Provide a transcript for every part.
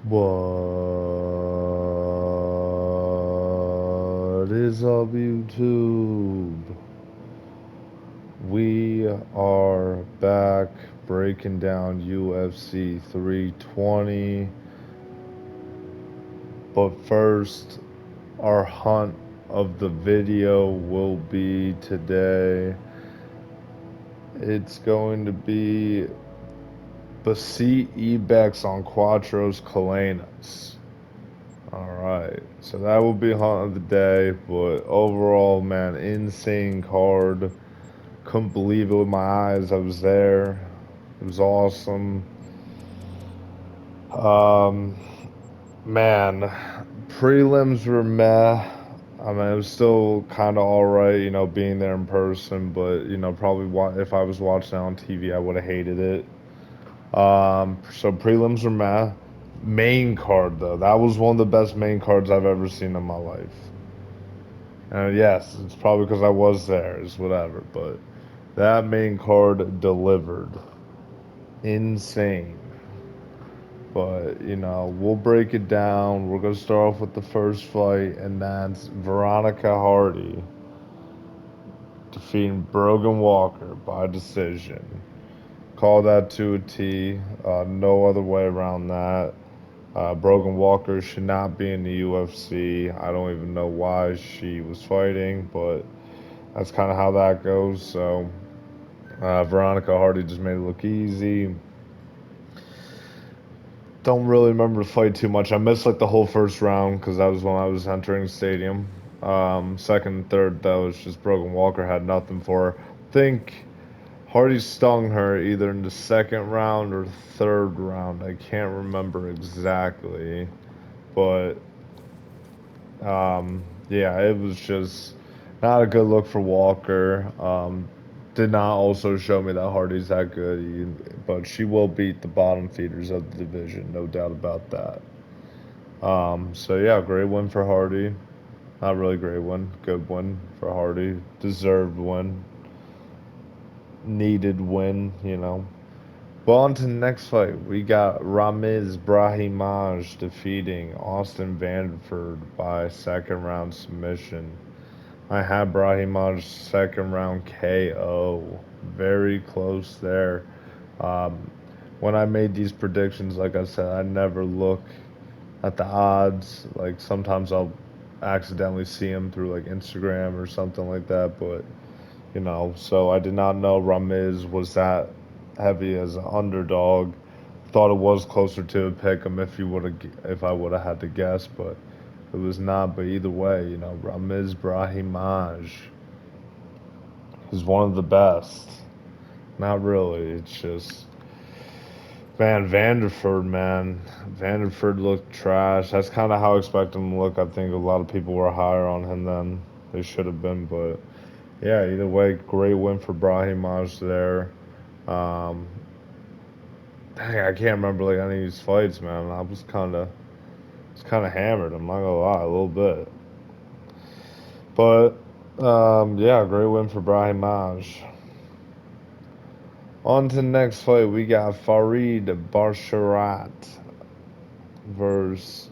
What is up, YouTube? We are back breaking down UFC 320. But first, our hunt of the video will be today. It's going to be Basit Ibex on Quattros Calenas. Alright, so that will be hunt of the day, but overall, man, insane card. Couldn't believe it with my eyes. I was there. It was awesome. Um, Man, prelims were meh. I mean, it was still kind of alright, being there in person, but, probably if I was watching it on TV, I would have hated it. So prelims were meh. Main card, though, that was one of the best main cards I've ever seen in my life. And yes, it's probably because I was there, it's whatever, but that main card delivered. Insane. But, we'll break it down. We're going to start off with the first fight, and that's Veronica Hardy defeating Brogan Walker by decision. Call that to a T. No other way around that. Brogan Walker should not be in the UFC. I don't even know why she was fighting, but that's kind of how that goes. So, Veronica Hardy just made it look easy. Don't really remember the fight too much. I missed like the whole first round because that was when I was entering the stadium. Second and third, that was just Brogan Walker had nothing for her. Think Hardy stung her either in the second round or third round. I can't remember exactly, but yeah, it was just not a good look for Walker. Did not also show me that Hardy's that good, but she will beat the bottom feeders of the division, no doubt about that. So yeah, great win for Hardy. Not really great win, good win for Hardy. Deserved win, needed win. But on to the next fight, we got Ramiz Brahimaj defeating Austin Vanderford by second round submission. I had Brahimaj second round KO. Very close there. Um, when I made these predictions, like I said, I never look at the odds. Like sometimes I'll accidentally see them through like Instagram or something like that. But so I did not know Ramiz was that heavy as an underdog. Thought it was closer to a pick him if I would have had to guess, but it was not. But either way, Ramiz Brahimaj is one of the best. Not really. It's just man, Vanderford looked trash. That's kind of how I expect him to look. I think a lot of people were higher on him than they should have been, but yeah, either way, great win for Brahimaj there. Um, Dang, I can't remember like any of these fights, man. I was kind of hammered. I'm not gonna lie, a little bit. But yeah, great win for Brahimaj. On to the next fight, we got Farid Barsharat versus.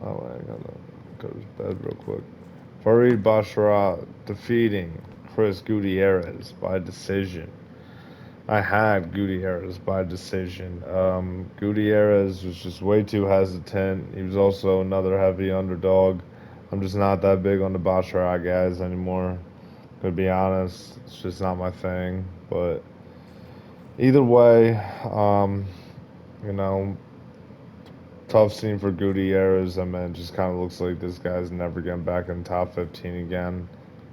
Oh, I gotta go to bed real quick. Farid Basharat defeating Chris Gutierrez by decision. I had Gutierrez by decision. Gutierrez was just way too hesitant. He was also another heavy underdog. I'm just not that big on the Basharat guys anymore. To be honest, it's just not my thing. But either way, you know, tough scene for Gutierrez. I mean, it just kind of looks like this guy's never getting back in top 15 again.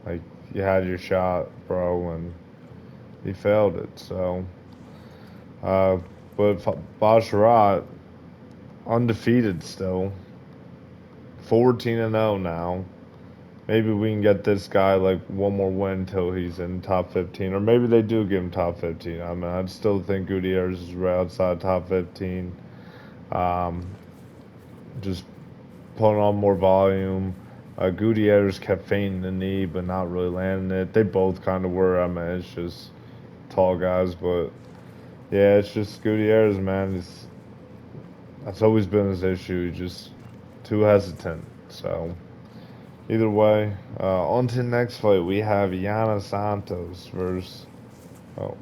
Like, you had your shot, bro, and he failed it. So, uh, but Basharat, undefeated still, 14-0 now. Maybe we can get this guy like one more win till he's in top 15, or maybe they do give him top 15. I mean, I'd still think Gutierrez is right outside top 15. Um, just putting on more volume. Gutierrez kept feinting the knee, but not really landing it. They both kind of were. I mean, it's just tall guys, but yeah, it's just Gutierrez, man. That's always been his issue. He's just too hesitant. So either way, on to the next fight. We have Yana Santos versus oh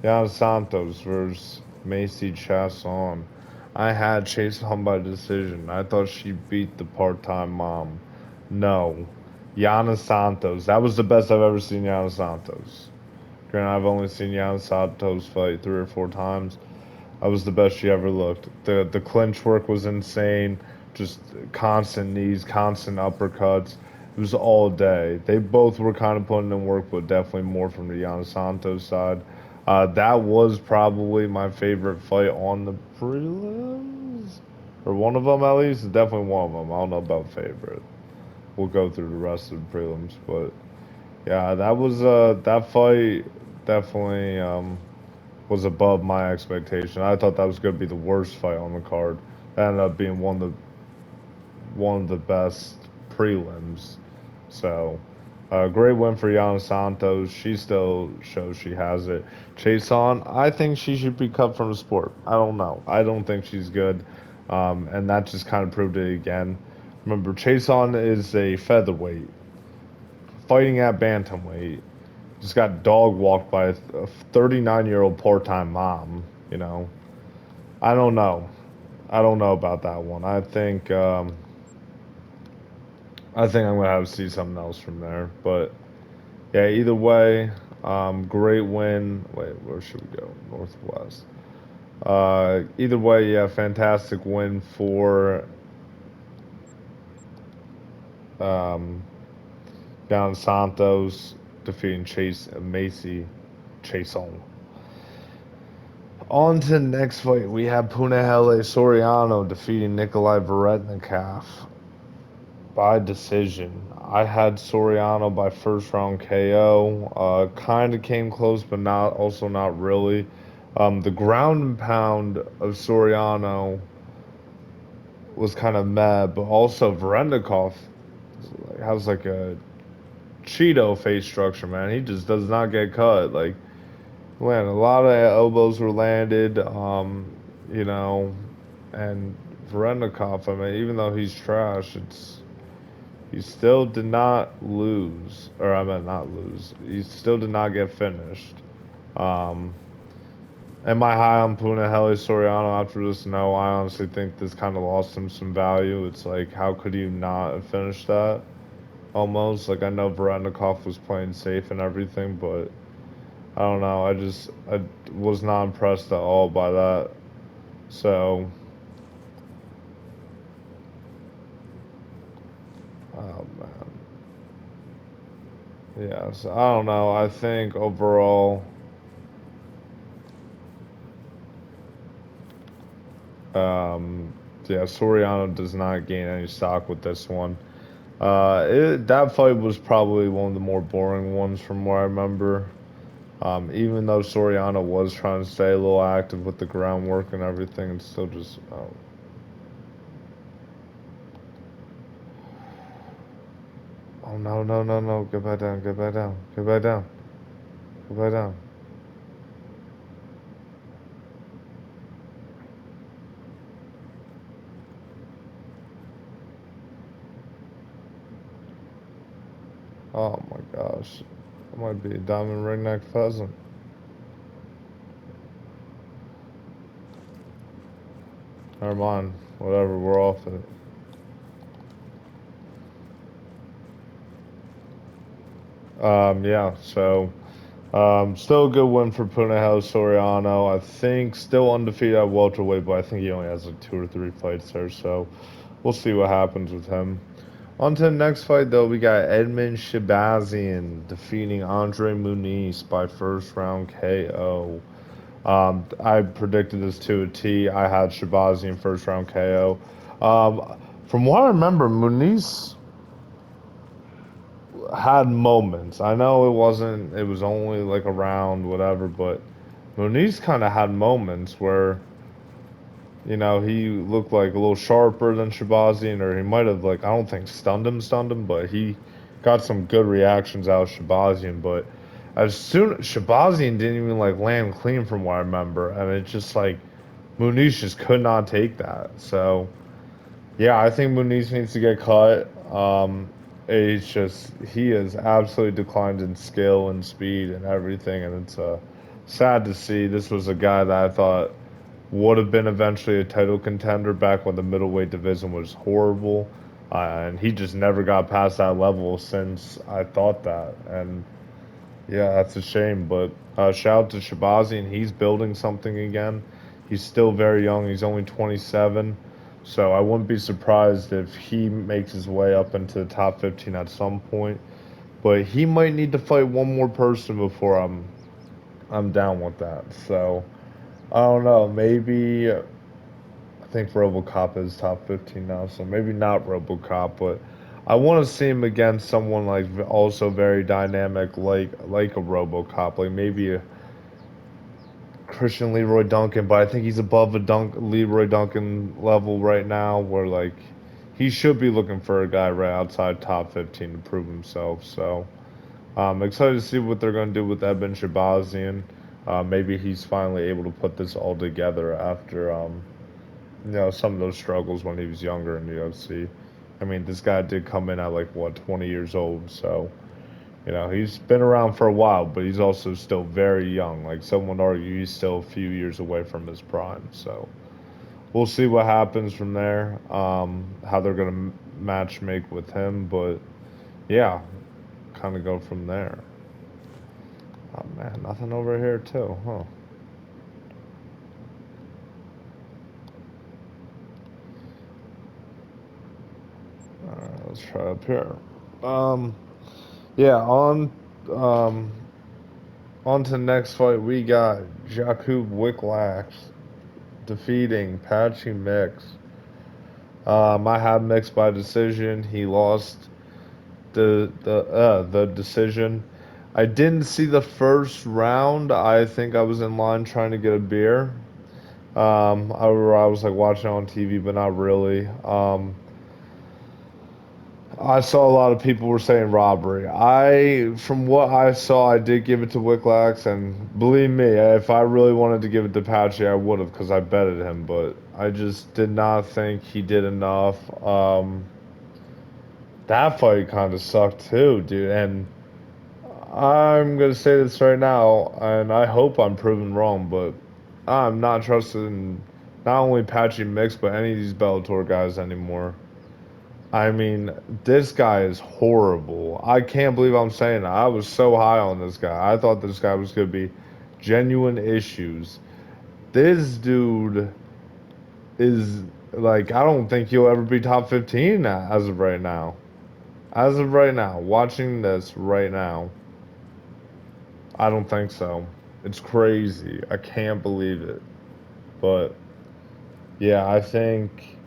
Yana Santos versus Macy Chasson. I had Chasson by decision. I thought she beat the part-time mom. No, Yana Santos. That was the best I've ever seen Yana Santos. Granted, I've only seen Yana Santos fight 3 or 4 times. That was the best she ever looked. The clinch work was insane. Just constant knees, constant uppercuts. It was all day. They both were kind of putting in work, but definitely more from the Yana Santos side. That was probably my favorite fight on the prelims, or one of them at least. Definitely one of them. I don't know about favorite. We'll go through the rest of the prelims, but yeah, that fight definitely was above my expectation. I thought that was going to be the worst fight on the card. That ended up being one of the best prelims. So, great win for Yana Santos. She still shows she has it. Chase on, I think she should be cut from the sport. I don't know. I don't think she's good. And that just kind of proved it again. Remember, Chase on is a featherweight fighting at bantamweight. Just got dog walked by a 39-year-old part-time mom. You know, I don't know. I don't know about that one. I think I'm gonna have to see something else from there. But yeah, either way, great win. Wait, where should we go? Northwest. Either way, yeah, fantastic win for um, down Santos defeating Chase Macy Chason. On to the next fight, we have Punahele Soriano defeating Nikolai Varetnikov by decision. I had Soriano by first round KO. Kind of came close, but not really. The ground and pound of Soriano was kind of mad, but also Varetnikov has like a Cheeto face structure, man. He just does not get cut. Like, man, a lot of elbows were landed. You know, and Varetnikov, I mean, even though he's trash, he still did not lose, or I meant not lose. He still did not get finished. Um, am I high on Punahele Soriano after this? No, I honestly think this kind of lost him some value. It's like, how could you not have finished that? Almost like I know Varetnikov was playing safe and everything, but I don't know. I was not impressed at all by that. So, oh man, yeah. So I don't know. I think overall, um, yeah, Soriano does not gain any stock with this one. That fight was probably one of the more boring ones from what I remember. Even though Soriano was trying to stay a little active with the groundwork and everything, it's still just oh no, no, no, no, get back down, get back down, get back down, get back down. Oh my gosh, that might be a diamond ringneck pheasant. Never mind, whatever, we're off it. Yeah, so still a good win for Punahele Soriano. I think still undefeated at welterweight, but I think he only has like 2 or 3 fights there, so we'll see what happens with him. On to the next fight, though, we got Edmund Shabazian defeating Andre Muniz by first round KO. I predicted this to a T. I had Shabazian first round KO. From what I remember, Muniz had moments. I know it was only like a round, whatever, but Muniz kind of had moments where he looked like a little sharper than Shabazian, or he might have like I don't think stunned him, but he got some good reactions out of Shabazian. But as soon Shabazian didn't even like land clean from what I remember, and it's just like Muniz just could not take that. So yeah, I think Muniz needs to get cut. It's just he has absolutely declined in skill and speed and everything, and it's sad to see. This was a guy that I thought would have been eventually a title contender back when the middleweight division was horrible, and he just never got past that level since I thought that. And yeah, that's a shame. But shout out to Shabazi, and he's building something again. He's still very young. He's only 27. So I wouldn't be surprised if he makes his way up into the top 15 at some point. But he might need to fight one more person before I'm down with that. So I don't know. Maybe I think RoboCop is top 15 now. So maybe not RoboCop, but I want to see him against someone like also very dynamic, like a RoboCop, like maybe a Christian Leroy Duncan. But I think he's above a Leroy Duncan level right now, where like he should be looking for a guy right outside top 15 to prove himself. So I'm excited to see what they're going to do with Eben Shabazian. Maybe he's finally able to put this all together after some of those struggles when he was younger in the UFC. I mean, this guy did come in at like what 20 years old, so he's been around for a while, but he's also still very young. Like someone would argue he's still a few years away from his prime. So we'll see what happens from there. How they're gonna match make with him, but yeah, kind of go from there. Oh man, nothing over here too, huh? All right, let's try up here. Um, yeah, um on to the next fight. We got Jakub Wiklax defeating Patchy Mix. I had Mix by decision. He lost the decision. I didn't see the first round. I think I was in line trying to get a beer. I was like watching on TV, but not really. I saw a lot of people were saying robbery. From what I saw, I did give it to Wicklax, and believe me, if I really wanted to give it to Patchy, I would have because I betted him. But I just did not think he did enough. That fight kind of sucked too, dude. And I'm gonna say this right now, and I hope I'm proven wrong, but I'm not trusting not only Patchy Mix but any of these Bellator guys anymore. I mean, this guy is horrible. I can't believe I'm saying that. I was so high on this guy. I thought this guy was going to be genuine issues. This dude is like, I don't think he'll ever be top 15 as of right now. As of right now, watching this right now, I don't think so. It's crazy. I can't believe it. But yeah, I think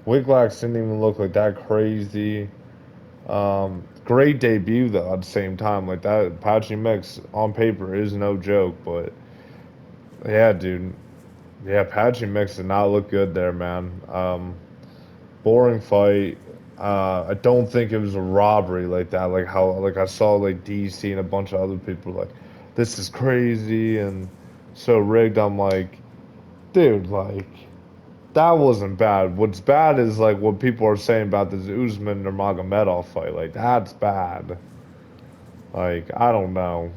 Wiglax didn't even look like that crazy. Great debut though. At the same time, like that, Apache Mix on paper is no joke. But yeah, dude, yeah, Apache Mix did not look good there, man. Boring fight. I don't think it was a robbery like that. Like how, like I saw like DC and a bunch of other people like, this is crazy and so rigged. I'm like, dude, like that wasn't bad. What's bad is like what people are saying about this Usman or Magomedov fight. Like that's bad. Like, I don't know.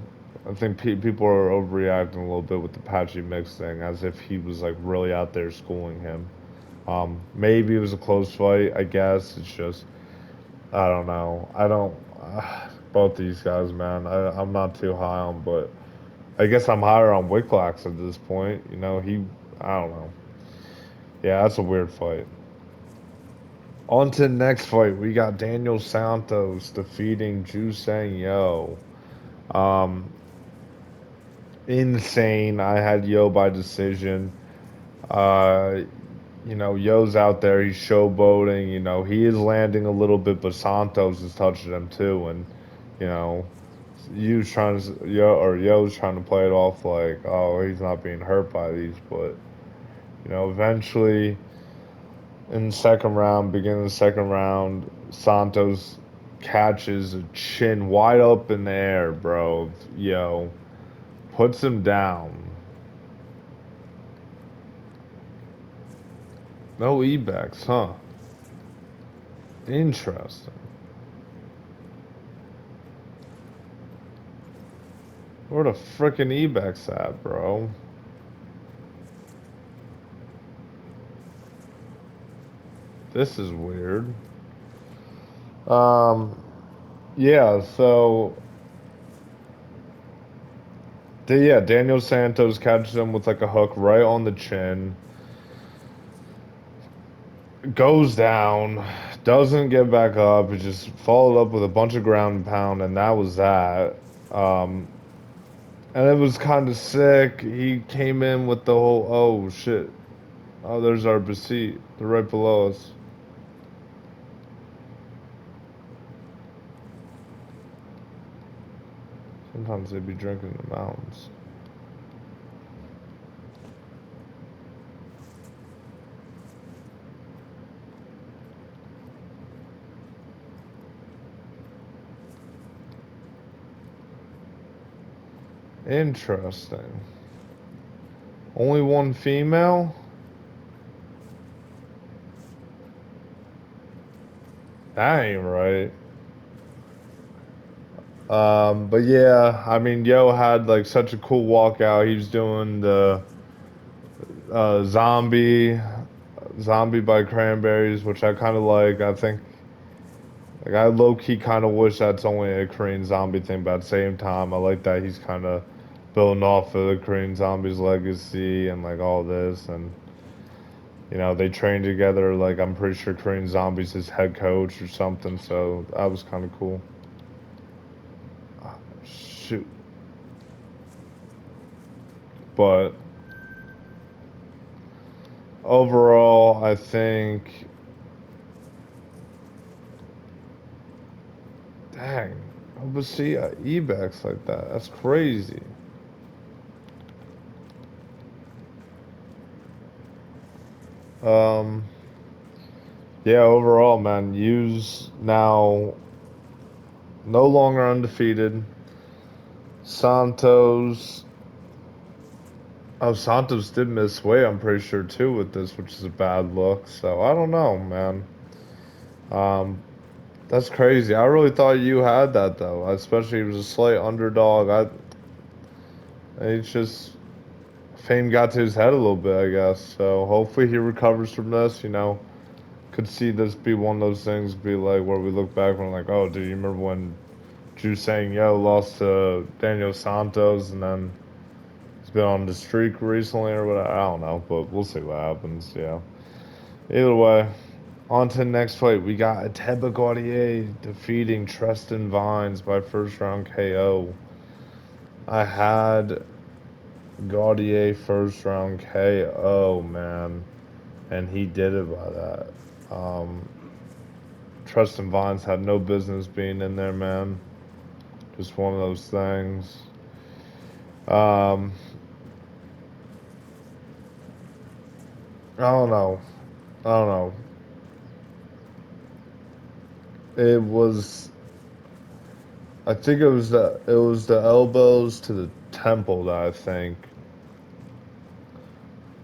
I think people are overreacting a little bit with the Patchy Mix thing, as if he was like really out there schooling him. Maybe it was a close fight. I guess it's just I don't know. I don't. Both these guys, man. I'm not too high on, but I guess I'm higher on Wicklax at this point. I don't know. Yeah, that's a weird fight. On to the next fight. We got Daniel Santos defeating Ju Sang Yo. Um, Insane. I had Yo by decision. Uh, Yo's out there. He's showboating. He is landing a little bit, but Santos is touching him too. And you know, Yo's trying to play it off like, oh, he's not being hurt by these. But eventually in the second round, beginning of the second round, Santos catches a chin wide up in the air, bro. Yo puts him down. No e-backs, huh? Interesting. Where the frickin' e-backs at, bro? This is weird. Um, yeah, so yeah, Daniel Santos catches him with like a hook right on the chin, goes down, doesn't get back up, he just followed up with a bunch of ground and pound, and that was that. Um, and it was kind of sick. He came in with the whole, oh shit, oh there's our Basit. They're right below us. Sometimes they be drinking in the mountains. Interesting. Only one female? That ain't right. But yeah, I mean, Yo had like such a cool walkout. He was doing the zombie by Cranberries, which I kind of like. I think like I low key kind of wish that's only a Korean zombie thing, but at the same time, I like that he's kind of building off of the Korean zombies legacy and like all this, and they train together. Like I'm pretty sure Korean zombies is head coach or something, so that was kind of cool. Shoot, but overall, I think, dang, but see, Ebex like that. That's crazy. Um, yeah, overall, man, use now no longer undefeated. Santos, oh, Santos did miss weight, I'm pretty sure too with this, which is a bad look. So I don't know, man. Um, that's crazy. I really thought you had that though, especially he was a slight underdog. It's just fame got to his head a little bit, I guess. So hopefully he recovers from this. Could see this be one of those things, be like where we look back and we're like, oh, do you remember when Drew saying yo lost to Daniel Santos, and then he's been on the streak recently or whatever. I don't know, but we'll see what happens. Yeah. Either way, on to the next fight. We got Ateba Gaudier defeating Tristan Vines by first round KO. I had Gaudier first round KO, man, and he did it by that. Tristan Vines had no business being in there, man. Just one of those things. Um, I don't know. I don't know. It was. I think it was the elbows to the temple that I think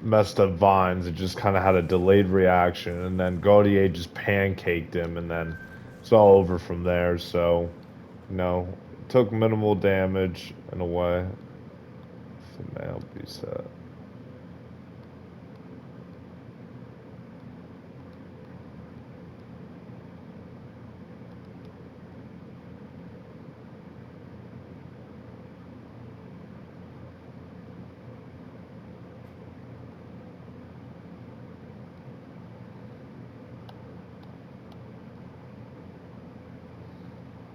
messed up Vines. It just kind of had a delayed reaction, and then Gaudier just pancaked him, and then it's all over from there. So, took minimal damage in a way. Female be set.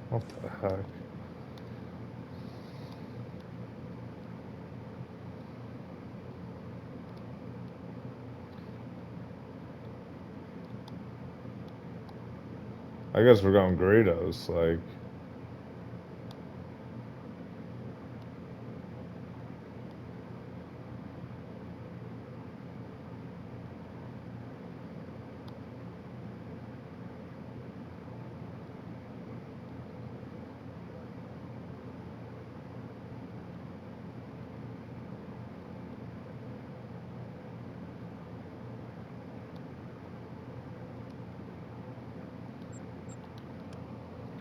What the heck? I guess we're going Greedos. Like,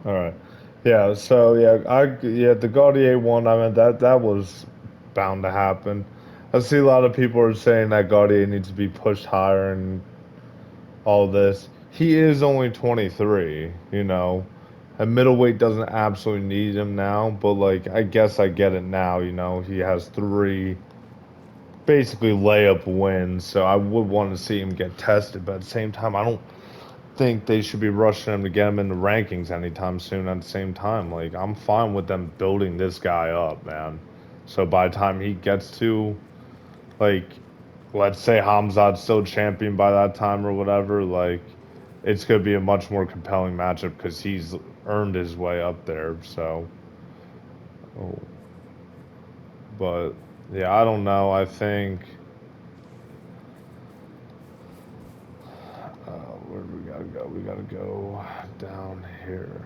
All right. Yeah. So yeah, the Gaudier one. I mean that was bound to happen. I see a lot of people are saying that Gaudier needs to be pushed higher and all this. He is only 23. And middleweight doesn't absolutely need him now, but like I guess I get it now. He has three basically layup wins, so I would want to see him get tested. But at the same time, I don't think they should be rushing him to get him in the rankings anytime soon. At the same time, like I'm fine with them building this guy up, man. So by the time he gets to like, let's say Hamzat's still champion by that time or whatever, like it's gonna be a much more compelling matchup because he's earned his way up there. So, oh, but yeah, I don't know. I think where do we gotta go? We gotta go down here.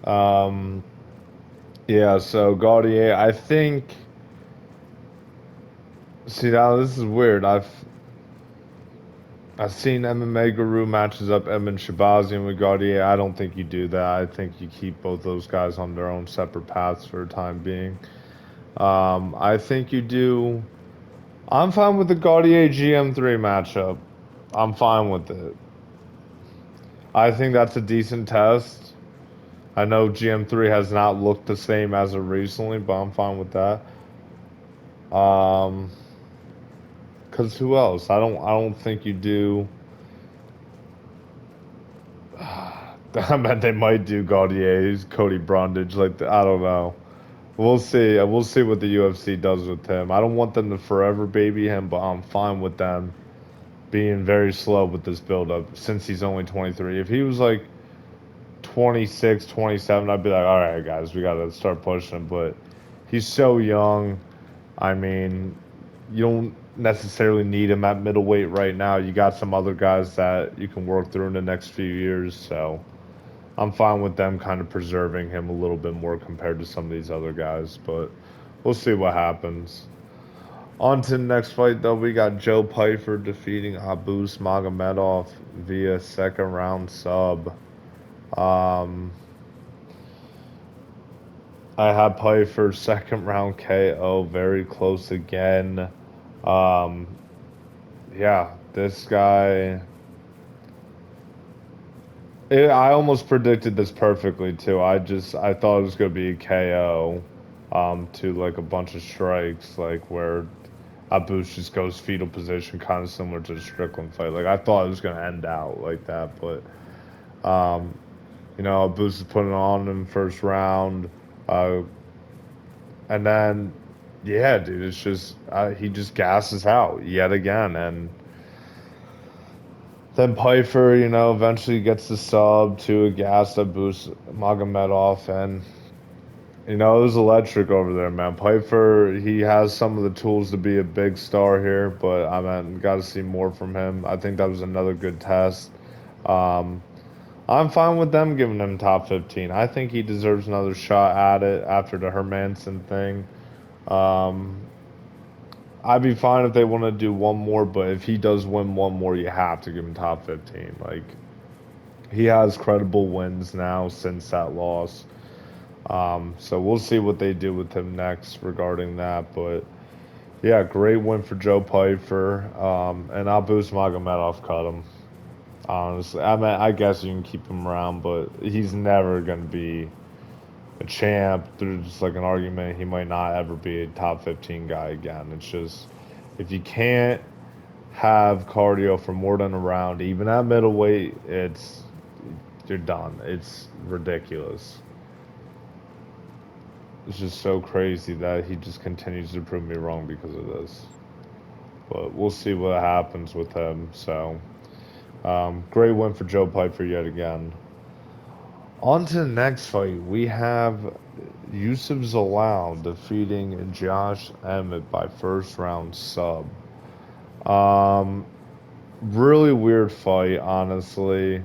Um, yeah, so Gaudier, I think. See, now this is weird. I've seen MMA Guru matches up Edmund Shabazian with Gaudier. I don't think you do that. I think you keep both those guys on their own separate paths for the time being. I think you do. I'm fine with the Gaudier GM3 matchup. I'm fine with it. I think that's a decent test. I know GM3 has not looked the same as of recently, but I'm fine with that. Um, Cause who else? I don't think you do. I meant they might do Gaudier's Cody Brundage. I don't know. We'll see. We'll see what the UFC does with him. I don't want them to forever baby him, but I'm fine with them being very slow with this build up since he's only 23. If he was like 26, 27, I'd be like, all right, guys, we gotta start pushing him. But he's so young. I mean, you don't necessarily need him at middleweight right now. You got some other guys that you can work through in the next few years. So I'm fine with them kind of preserving him a little bit more compared to some of these other guys. But we'll see what happens. On to the next fight, though. We got Joe Pyfer defeating Abus Magomedov via second round sub. Um, I had Pyfer second round KO, very close again. Um, yeah, this guy. I almost predicted this perfectly too. I thought it was gonna be a KO, to like a bunch of strikes, like where Abus just goes fetal position, kind of similar to the Strickland fight. Like I thought it was gonna end out like that, but um, Abus is putting on in the first round, uh, and then yeah, dude, it's just he just gasses out yet again, and then Piper, eventually gets the sub to a gas that boosts Magomedov, and it was electric over there, man. Piper, he has some of the tools to be a big star here, but I mean, got to see more from him. I think that was another good test. Um, I'm fine with them giving him top 15. I think he deserves another shot at it after the Hermanson thing. Um, I'd be fine if they want to do one more, but if he does win one more, you have to give him top 15. Like, he has credible wins now since that loss. So we'll see what they do with him next regarding that. But yeah, great win for Joe Pyfer. And Abus Magomedov cut him. Honestly, I mean, I guess you can keep him around, but he's never gonna be a champ. There's just like an argument he might not ever be a top 15 guy again. It's just if you can't have cardio for more than a round, even at middleweight, you're done. It's ridiculous. It's just so crazy that he just continues to prove me wrong because of this. But we'll see what happens with him. So, great win for Joe Piper yet again. On to the next fight. We have Yusuf Zalal defeating Josh Emmett by first round sub. Um, Really weird fight, honestly.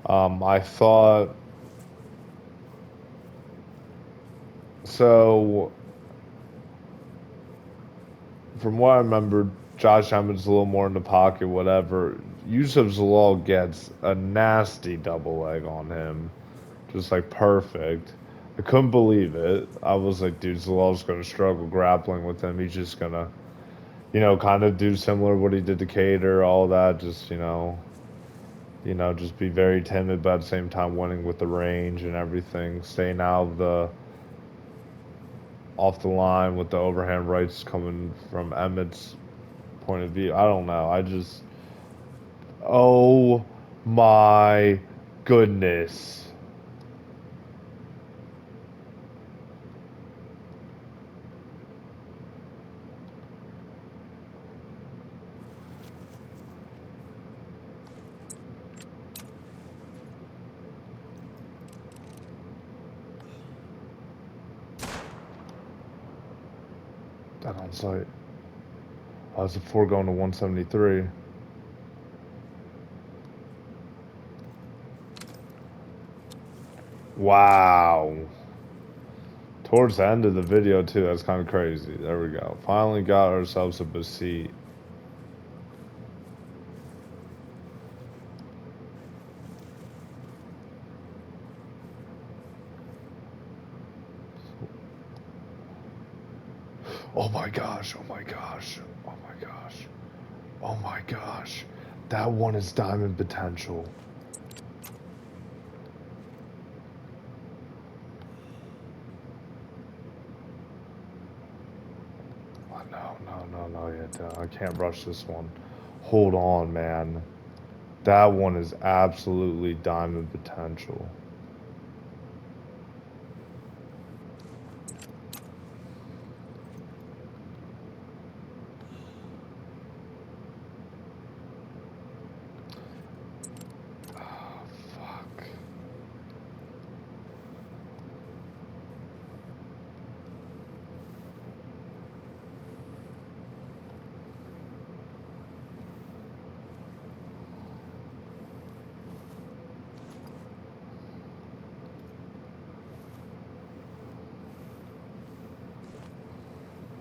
I thought so. From what I remember, Josh Emmett's a little more in the pocket, whatever. Yusuf Zalal gets a nasty double leg on him, just like perfect. I couldn't believe it. I was like, dude, Zalal's gonna struggle grappling with him. He's just gonna, kind of do similar what he did to Cater, all that. Just just be very timid, but at the same time winning with the range and everything, staying out of the off the line with the overhand rights coming from Emmett's point of view. I don't know. Oh my goodness. That on site. I was a 4 going to 173. Wow. Towards the end of the video, too. That's kind of crazy. There we go. Finally got ourselves a Basit. Oh my gosh. Oh my gosh. Oh my gosh. Oh my gosh. That one is diamond potential. Oh, no, yet. I can't rush this one. Hold on, man. That one is absolutely diamond potential. Oh, fuck.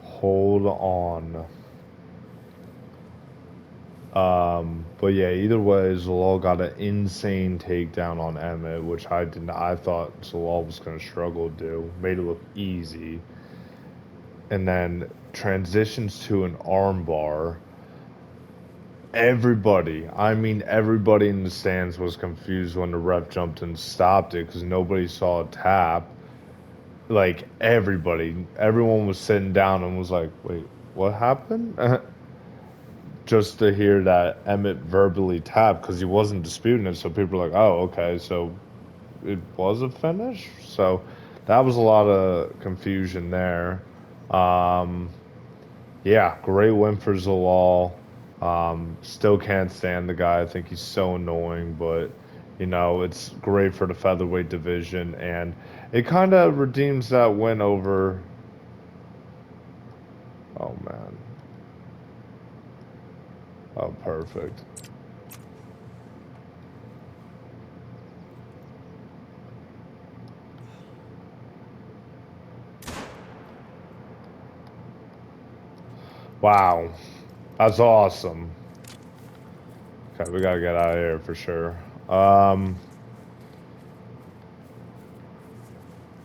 Hold on. But yeah, either way, Zalal got an insane takedown on Emmett, which I didn't. I thought Zalal was gonna struggle to do. Made it look easy, and then transitions to an armbar. Everybody, I mean everybody in the stands was confused when the ref jumped and stopped it because nobody saw a tap. Like everyone was sitting down and was like, "Wait, what happened?" Just to hear that Emmett verbally tapped because he wasn't disputing it, so people were like, "Oh, okay, so it was a finish." So that was a lot of confusion there. Um, yeah, great win for Zalal. Still can't stand the guy. I think he's so annoying, but it's great for the featherweight division, and it kind of redeems that win over. Oh man. Oh, perfect. Wow, that's awesome. Okay, we gotta get out of here for sure. Um,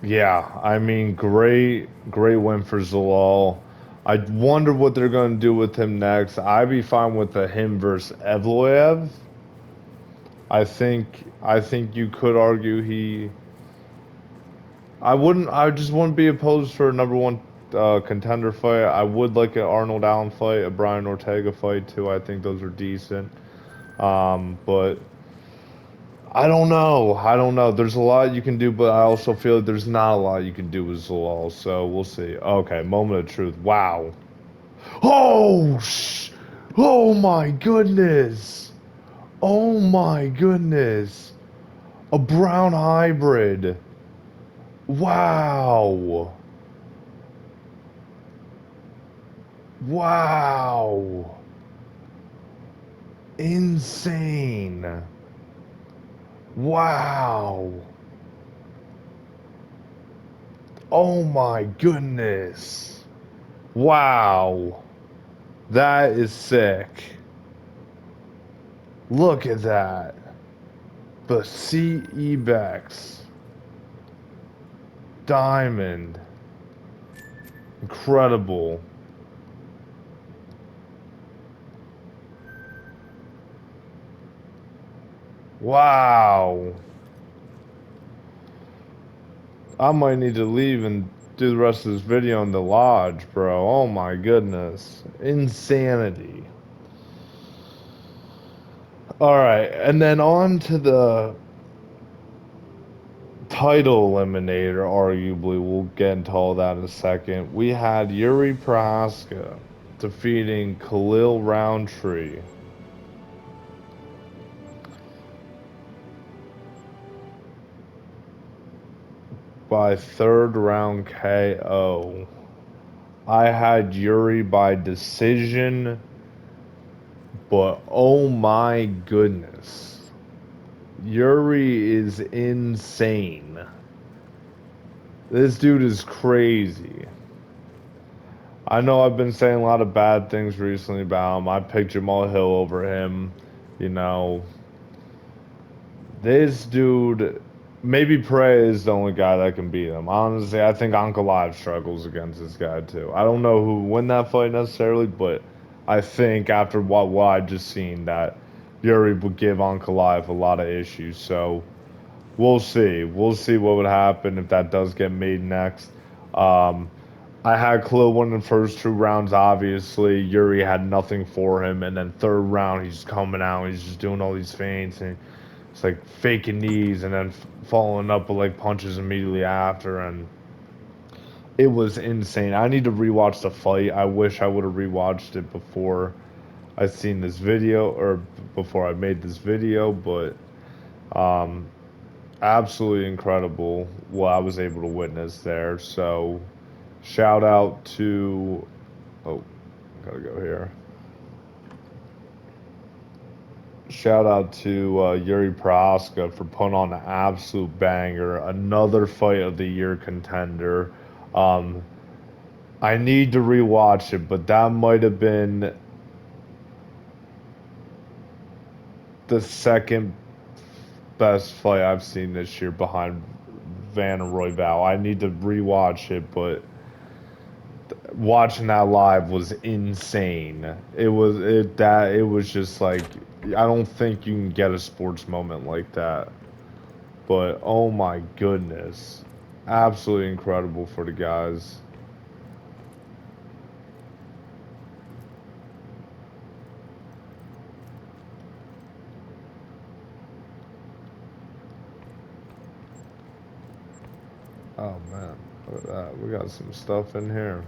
yeah, I mean, great win for Zalal. I wonder what they're gonna do with him next. I'd be fine with the him versus Evloev. I think you could argue he. I wouldn't. I just wouldn't be opposed for a number one contender fight. I would like an Arnold Allen fight, a Brian Ortega fight too. I think those are decent. But I don't know. I don't know. There's a lot you can do, but I also feel like there's not a lot you can do with Zalal. So we'll see. Okay, moment of truth. Wow. Oh, oh my goodness. Oh my goodness. A brown hybrid. Wow. Wow. Insane. Wow. Oh my goodness. Wow. That is sick. Look at that. The CE Bex. Diamond. Incredible. Wow. I might need to leave and do the rest of this video in the lodge, bro. Oh my goodness. Insanity. Alright, and then on to the title eliminator, arguably. We'll get into all that in a second. We had Yuri Prohaska defeating Khalil Roundtree by third round KO. I had Yuri by decision, but oh my goodness. Yuri is insane. This dude is crazy. I know I've been saying a lot of bad things recently about him. I picked Jamal Hill over him. You know, this dude, maybe Prey is the only guy that can beat him. Honestly, I think Uncle Live struggles against this guy too. I don't know who would win that fight necessarily, but I think after what I just seen that Yuri would give Uncle Live a lot of issues. So we'll see. We'll see what would happen if that does get made next. Um, I had Khalil winning the first two rounds, obviously. Yuri had nothing for him. And then third round, he's coming out. He's just doing all these feints. And it's like faking knees and then following up with like punches immediately after. And it was insane. I need to rewatch the fight. I wish I would have rewatched it before I seen this video or before I made this video. But um, absolutely incredible what I was able to witness there. So shout out to, oh, gotta go here. Shout out to Yuri Prohaska for putting on an absolute banger. Another fight of the year contender. Um, I need to rewatch it, but that might have been the second best fight I've seen this year behind Van Royval. I need to rewatch it, but watching that live was insane. It was just like I don't think you can get a sports moment like that. But oh my goodness. Absolutely incredible for the guys. Oh man, look at that. We got some stuff in here.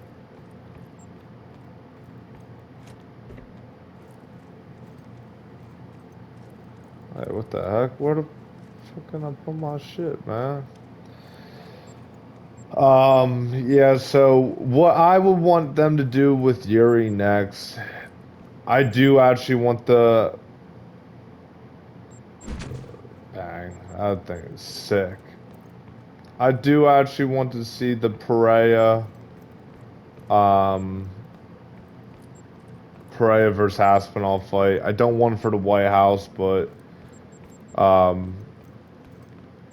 Hey, what the heck? Where the fuck can I put my shit, man? Yeah, so what I would want them to do with Yuri next, I do actually want the bang, that thing is sick. I do actually want to see the um, Pereira versus Aspinall fight. I don't want for the White House, but um,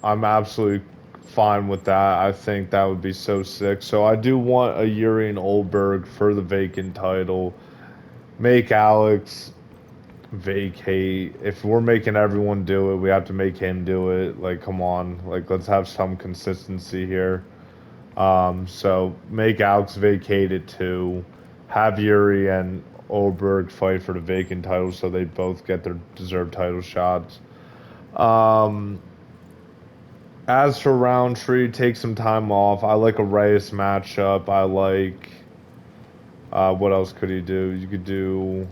I'm absolutely fine with that. I think that would be so sick. So I do want a Yuri and Oldberg for the vacant title. Make Alex vacate. If we're making everyone do it, we have to make him do it. Like, come on. Like, let's have some consistency here. So make Alex vacate it too. Have Yuri and Oldberg fight for the vacant title so they both get their deserved title shots. Um, as for Roundtree, take some time off. I like a Reyes matchup. I like. What else could he do? You could do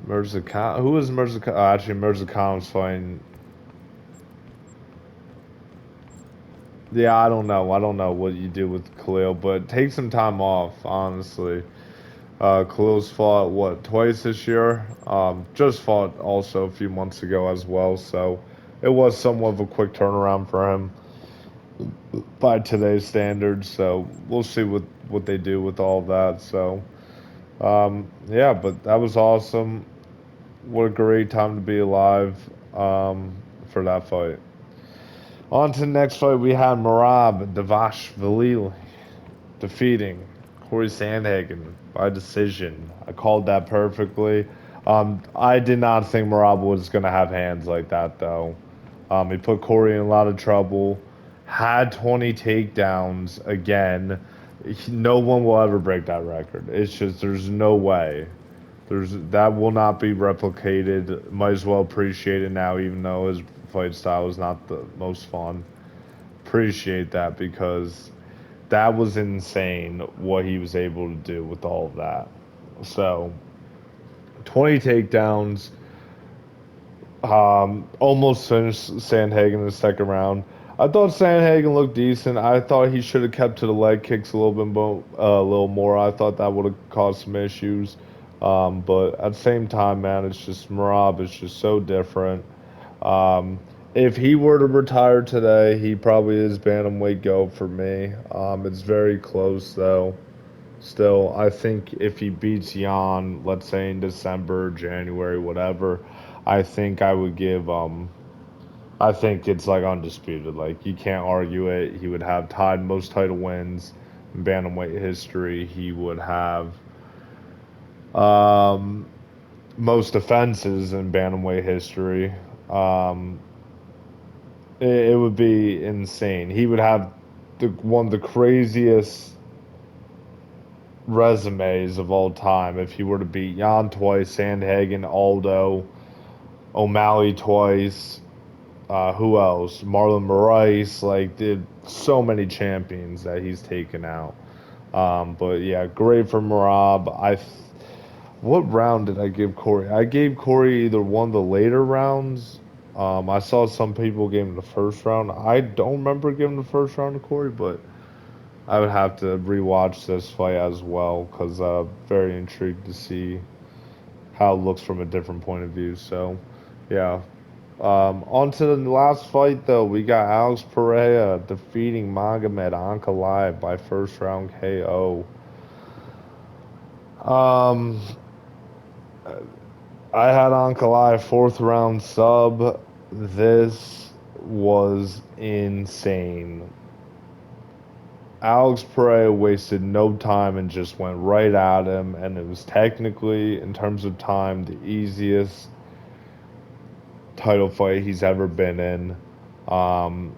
Mirza. Who is Mirza? Actually, Mirza Khan's fighting. Yeah, I don't know. I don't know what you do with Khalil, but take some time off, honestly. Khalil's fought what twice this year. Just fought also a few months ago as well, so it was somewhat of a quick turnaround for him by today's standards. So we'll see what they do with all of that. So yeah, but that was awesome. What a great time to be alive for that fight. On to the next fight, we had Marab Davashvili defeating Corey Sandhagen by decision. I called that perfectly. I did not think Marab was going to have hands like that, though. He put Corey in a lot of trouble. Had 20 takedowns again. No one will ever break that record. It's just there's no way. There's that will not be replicated. Might as well appreciate it now, even though his fight style is not the most fun. Appreciate that because that was insane what he was able to do with all of that. So 20 takedowns, almost finished Sandhagen in the second round. I thought Sandhagen looked decent. I thought he should have kept to the leg kicks a little bit a little more. I thought that would have caused some issues. But at the same time, man, it's just Marab is just so different. Um, if he were to retire today, he probably is bantamweight go for me. It's very close though. Still, I think if he beats Jan, let's say in December, January, whatever, I think I would give I think it's like undisputed. Like you can't argue it. He would have tied most title wins in bantamweight history. He would have um most defenses in bantamweight history. Um it would be insane. He would have one of the craziest resumes of all time if he were to beat Jan twice, Sandhagen, Aldo, O'Malley twice. Who else? Marlon Moraes. Like, did so many champions that he's taken out. But yeah, great for Marab. What round did I give Corey? I gave Corey either one of the later rounds. I saw some people gave him the first round. I don't remember giving the first round to Corey, but I would have to rewatch this fight as well because very intrigued to see how it looks from a different point of view. So, yeah. On to the last fight, though. We got Alex Pereira defeating Magomed Ankalaev by first round KO. Um, I had Ankalaev fourth round sub. This was insane. Alex Pereira wasted no time and just went right at him, and it was technically, in terms of time, the easiest title fight he's ever been in. Um,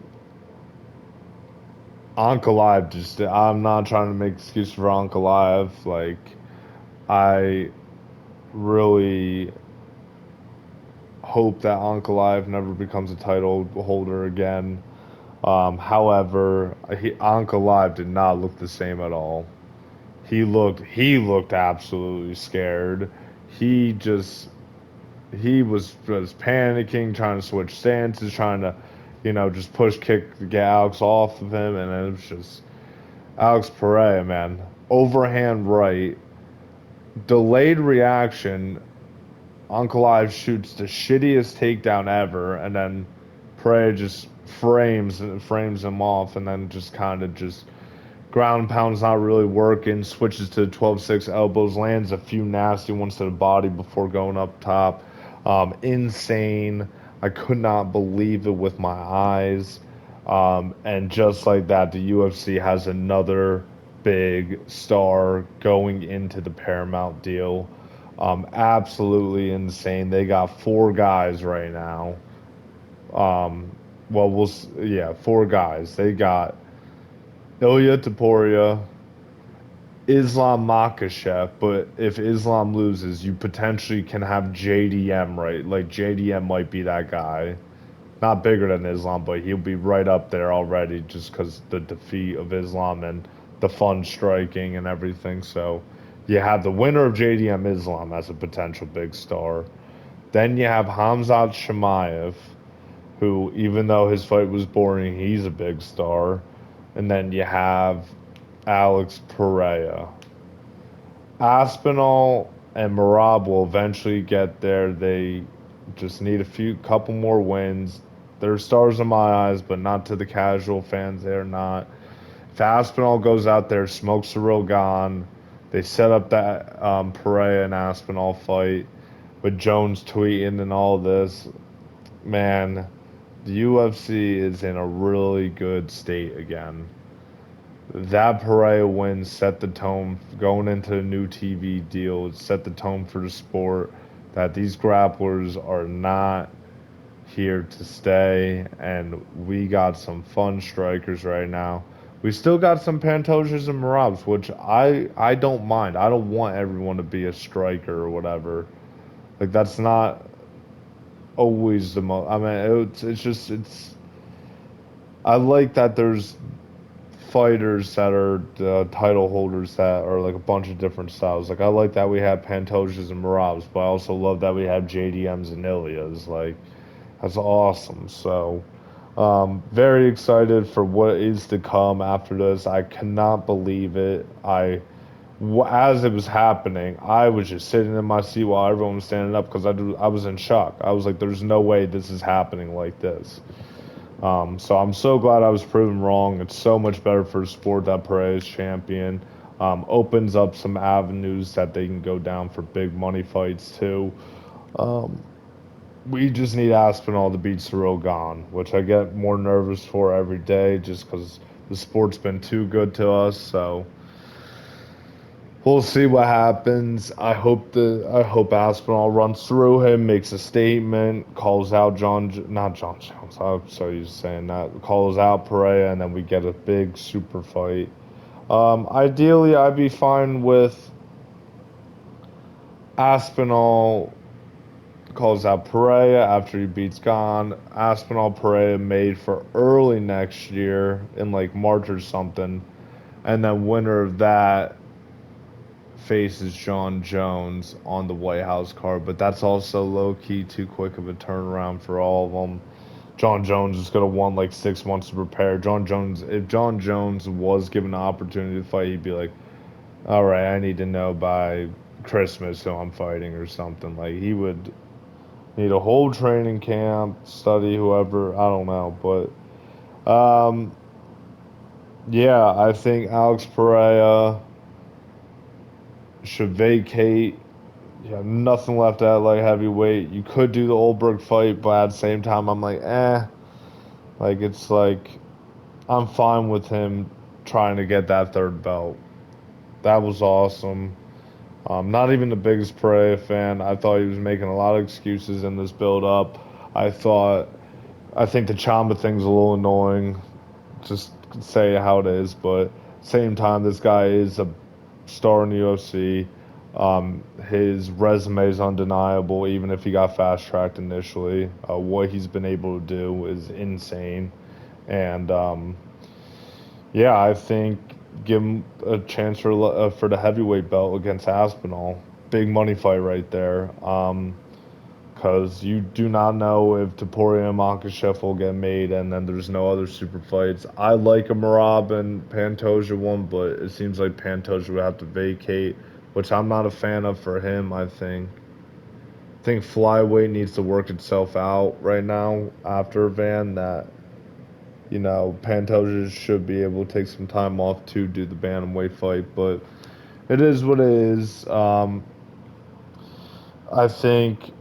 Ankalaev just, I'm not trying to make excuses for Ankalaev. Like, I really hope that Ankalaev never becomes a title holder again. However, Ankalaev did not look the same at all. He looked absolutely scared. He just he was panicking, trying to switch stances, trying to, just push kick to get Alex off of him, and it was just Alex Pereira, man, overhand right, delayed reaction. Ankalaev shoots the shittiest takedown ever, and then Pereira just frames him off, and then just kind of just ground and pound's not really working. Switches to 12-6 elbows, lands a few nasty ones to the body before going up top. Insane. I could not believe it with my eyes. And just like that, the UFC has another big star going into the Paramount deal. Absolutely insane. They got four guys right now. Um, well, yeah, four guys. They got Ilya Taporia, Islam Makhachev, but if Islam loses, you potentially can have JDM, right? Like JDM might be that guy. Not bigger than Islam, but he'll be right up there already just because the defeat of Islam and the fun striking and everything. So you have the winner of JDM Islam as a potential big star. Then you have Hamzat Shemaev, who, even though his fight was boring, he's a big star. And then you have Alex Pereira. Aspinall and Marab will eventually get there. They just need couple more wins. They're stars in my eyes, but not to the casual fans. They're not. If Aspinall goes out there, smokes the real gone, they set up that Pereira and Aspinall fight with Jones tweeting and all this. Man, the UFC is in a really good state again. That Pereira win set the tone going into the new TV deal. It set the tone for the sport that these grapplers are not here to stay, and we got some fun strikers right now. We still got some Pantojas and Marabs, which I don't mind. I don't want everyone to be a striker or whatever. Like that's not always the most. I mean, it's just it's. I like that there's fighters that are title holders that are like a bunch of different styles. Like I like that we have Pantojas and Marabs, but I also love that we have JDMs and Ilias. Like that's awesome. So very excited for what is to come after this. I cannot believe it. As it was happening, I was just sitting in my seat while everyone was standing up because I was in shock. I was like, "There's no way this is happening like this." So I'm so glad I was proven wrong. It's so much better for the sport that Perez is champion. Opens up some avenues that they can go down for big money fights too. Um, we just need Aspinall to beat Cyril Gane, which I get more nervous for every day just because the sport's been too good to us. So we'll see what happens. I hope Aspinall runs through him, makes a statement, calls out not John Jones. I'm so used to saying that. Calls out Pereira, and then we get a big super fight. Ideally, I'd be fine with Aspinall calls out Pereira after he beats Gon. Aspinall Pereira made for early next year in like March or something, and then winner of that faces John Jones on the White House card, but that's also low key too quick of a turnaround for all of them. John Jones is gonna want like 6 months to prepare. If John Jones was given the opportunity to fight, he'd be like, "All right, I need to know by Christmas who I'm fighting or something." Like he would need a whole training camp, study whoever. I don't know, but yeah, I think Alex Pereira should vacate. You have nothing left at light heavyweight. You could do the Oldberg fight, but at the same time, I'm like, eh. Like, it's like, I'm fine with him trying to get that third belt. That was awesome. Not even the biggest Pereira fan. I thought he was making a lot of excuses in this build up. I think the Chama thing's a little annoying. Just say how it is, but same time, this guy is a star in the UFC. His resume is undeniable, even if he got fast tracked initially. What he's been able to do is insane, and yeah, I think give him a chance for the heavyweight belt against Aspinall. Big money fight right there. Because you do not know if Topuria and Makhachev will get made, and then there's no other super fights. I like a Marab and Pantoja one, but it seems like Pantoja would have to vacate, which I'm not a fan of for him. I think flyweight needs to work itself out right now after Van. That Pantoja should be able to take some time off to do the bantamweight fight, but it is what it is. I think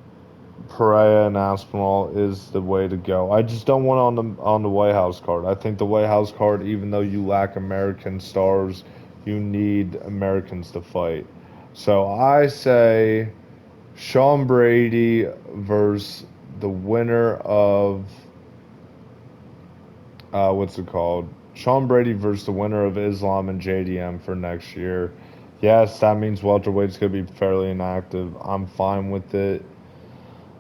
Pereira and Aspinall is the way to go. I just don't want on the White House card. I think the White House card, even though you lack American stars, you need Americans to fight. So I say Sean Brady versus the winner of what's it called? Sean Brady versus the winner of Islam and JDM for next year. Yes, that means welterweight's gonna be fairly inactive. I'm fine with it.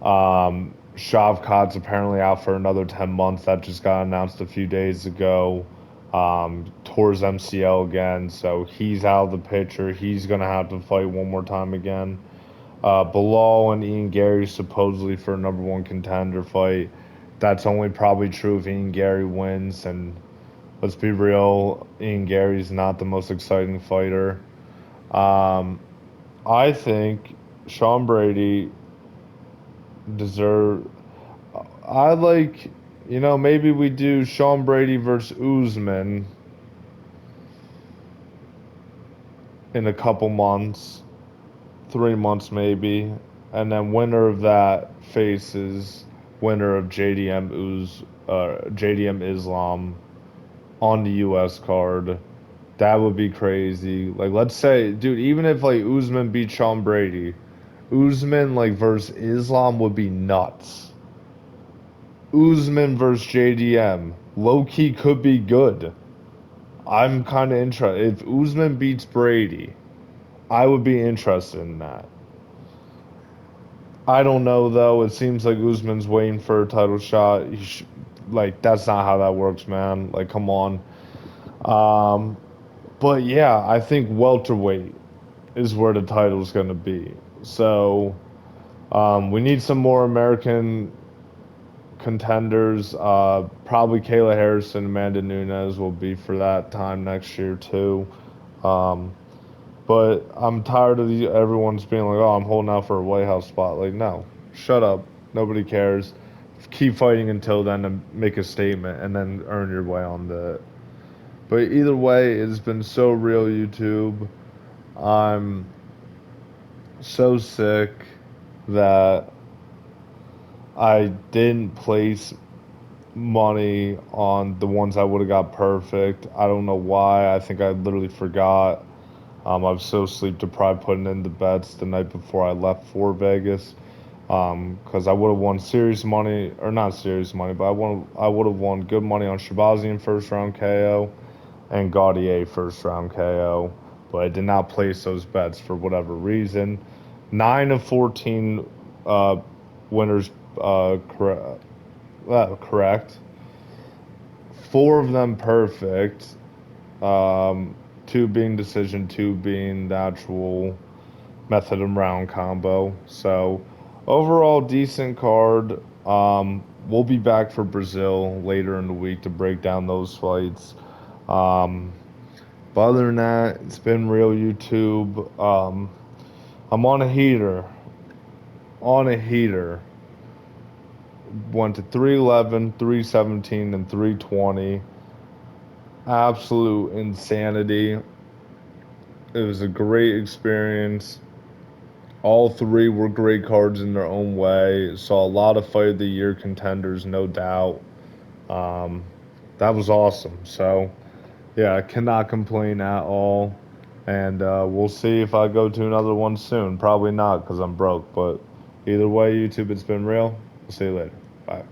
Shavkat's apparently out for another 10 months. That just got announced a few days ago. Tours MCL again, so he's out of the picture. He's going to have to fight one more time again. Bilal and Ian Gary supposedly for a number one contender fight. that's only probably true if Ian Gary wins. And let's be real, Ian Gary's not the most exciting fighter. Um, I think Sean Brady deserve. I like, maybe we do Sean Brady versus Usman in a couple months, 3 months maybe, and then winner of that faces winner of JDM Islam on the US card. That would be crazy. Like, let's say, dude, even if like Usman beat Sean Brady, Usman like versus Islam would be nuts. Usman versus JDM, low key could be good. I'm kind of interested. If Usman beats Brady, I would be interested in that. I don't know though. It seems like Usman's waiting for a title shot. Like that's not how that works, man. Like come on. Um, but yeah, I think welterweight is where the title's gonna be. So we need some more American contenders. Probably Kayla Harrison, Amanda Nunes will be for that time next year too. Um, but I'm tired of everyone's being like, "Oh, I'm holding out for a White House spot." Like, no, shut up. Nobody cares. Keep fighting until then and make a statement, and then earn your way on the. But either way, it's been so real, YouTube. I'm so sick that I didn't place money on the ones I would have got perfect. I don't know why. I think I literally forgot. I was so sleep deprived putting in the bets the night before I left for Vegas. Because I would have won serious money, or not serious money, but I would have won good money on Shabazian first round KO and Gaudier first round KO. But I did not place those bets for whatever reason. 9 of 14 uh, winners correct. 4 of them perfect. Um, 2 being decision, 2 being the actual method and round combo. So overall, decent card. We'll be back for Brazil later in the week to break down those fights. Um, but other than that, it's been real YouTube. I'm on a heater. On a heater. Went to 311, 317, and 320. Absolute insanity. It was a great experience. All 3 were great cards in their own way. Saw a lot of fight of the year contenders, no doubt. Um, that was awesome. So, yeah, I cannot complain at all. And we'll see if I go to another one soon. Probably not because I'm broke. But either way, YouTube, it's been real. We'll see you later. Bye.